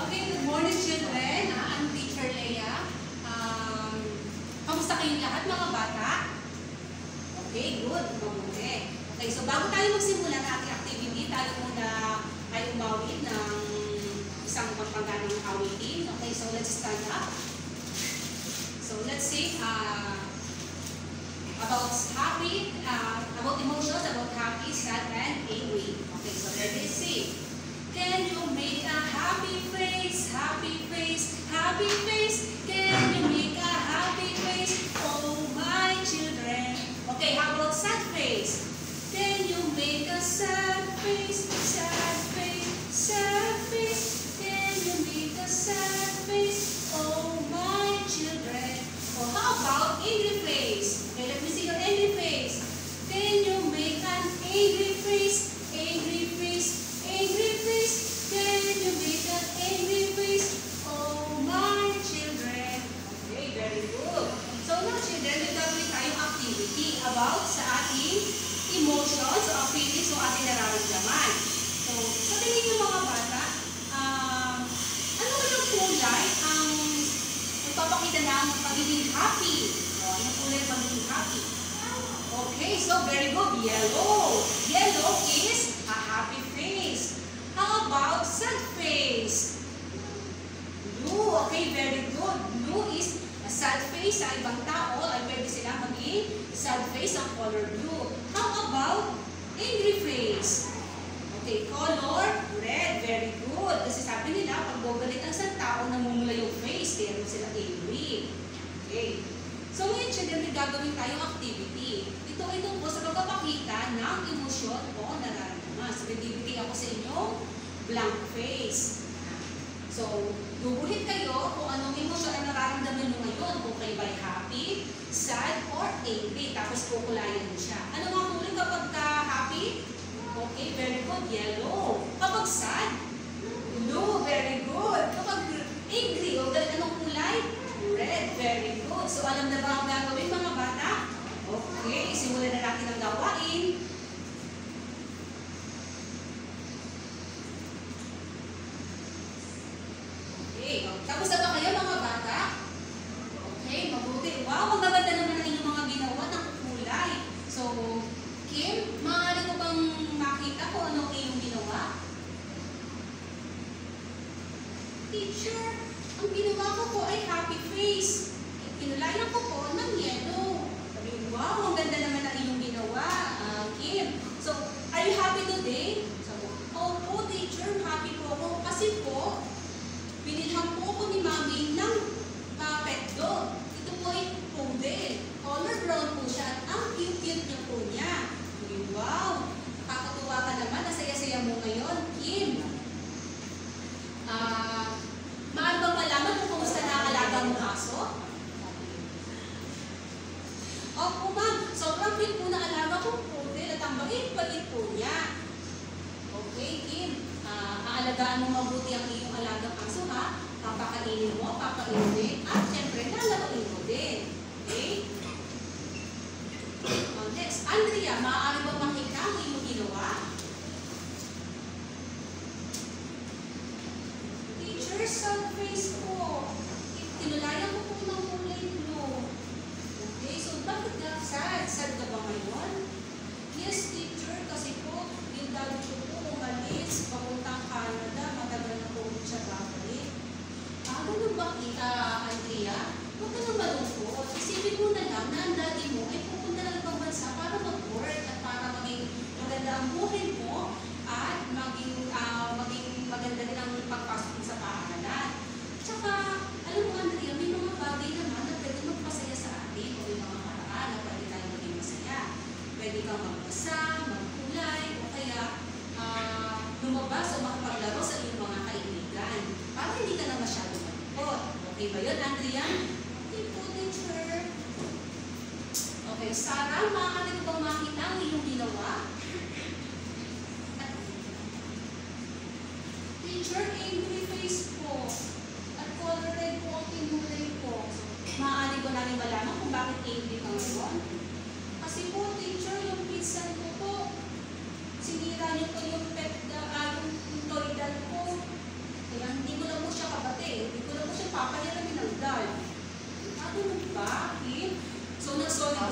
Okay, good morning children. I'm Teacher Leia. Kamusta kayong lahat mga bata? Okay, good. Mabuti. Okay, so bago tayo magsimula ng ating activity, tayo muna ay umawit ng isang pagpaganang awitin. Okay, so let's stand up. So let's say about happy, about emotions, about happy, sad, and angry. Okay, so let's see. Can you make a happy face, happy face, happy face? Can you make a happy face, oh my children? Okay, how about sad face? Can you make a sad face, sad face, sad face? Can you make a sad face, oh my children? Or how about angry face? Okay, let me see your angry face. Can you make an angry face, angry face? Angry face, can you make an angry face, oh my children? Okay, very good. So now children, may gagawin tayong activity about sa ating emotions o feelings o ating nararamdaman. So, sa tingin niyo mga bata, ano ba yung kulay ang nagpapakita na ang pagiging happy? O, anong kulay ang pagiging happy? Okay, so very good. Yellow. Yellow is a happy face. How about sad face? Blue. Okay, very good. Blue is a sad face. Sa ibang tao ay pwede silang maging sad face ang color blue. How about angry face? Okay, color red. Very good. Kasi sabi nila, pag galit ang isang tao, namumula yung face. Kaya sila angry. Okay. So ngayon, children, may gagawin tayong activity. Ito ay tungkol sa pagpapakita ng emosyon o nararamdaman. So, bibigay ako sa inyo blank face. So, guguhit kayo kung anong emosyon ang nararamdaman nyo ngayon. Kung kayo ba'y happy, sad, or angry. Tapos kukulayan mo siya. Ano nga kulay kapag happy? Okay, very good. Yellow. Kapag sad? Blue. Very good. Kapag angry, o anong kulay? Red. Very good. So, alam na ba ang gagawin mga bata? Okay, simulan na natin ang gawain. Okay, tapos na ba kayo mga bata? Okay, mabuti. Wow, ang gaganda naman ang inyong mga ginawa ng kulay. So, Kim, maaari ko bang makita kung ano ang iyong ginawa? Teacher, ang ginawa ko po ay happy face. Kinulayan ko po ng yellow. Sabi, wow, ang ganda naman ang iyong ginawa, Kim. So, are you happy today? Sabi, opo, teacher, happy po ako. Kasi po, binilhan po ako ni Mami ng pet dog. Ito po ay poodle. Color brown po siya. Ang cute-cute niya po niya. Sabi, wow, kakatuwa ka naman. Nasaya-saya mo ngayon, Kim. Maaari bang malaman kung kumusta na ang alaga mong aso? Opo, ma'am. Sobrang cute po na alaga kong poodle at ang bait-bait po niya. Okay, Kim. Aalagaan mo mabuti ang iyong alagang aso, ha? Papakainin mo, papainin, at syempre, lalaroin mo din. Okay? Next. Andrea, maaari bang makita ang iyong ginawa? Teacher, sad face po. Tinulayan ko po ng kulay blue. Okay, so bakit ka sad? Sad ka ba ngayon? Yes, teacher, kasi po, yung dad ko po umalis, papuntang Canada, matagal na po siya babalik. Ganun ba, Andrea? Huwag ka nang malungkot. Isipin mo na lang na ang daddy mo ay pupunta ng ibang bansa para mag-work at para maging maganda ang buhay mo at maging maganda din ang pagpasok mo sa paaralan. Tsaka, alam mo, Andrea, may mga bagay naman na pwede magpasaya sa atin o may mga paraan na pwede tayo maging masaya. Pwede kang magbasa, magkulay, o kaya lumabas o makapaglaro sa iyong mga kaibigan para hindi ka na masyadong malungkot. Okay ba yun, Andrea? Okay po, teacher. Okay, Sarah, maaari ko bang makita ang iyong ginawa? Teacher, angry face po. At color red po ang kinulay po. Maaari ko namin malaman kung bakit angry ka ngayon. Kasi po, teacher, yung pinsan ko po, sinira niyo po yung yung toy doll po. Kaya hindi mo lang po siya ba? In. So, nag-solid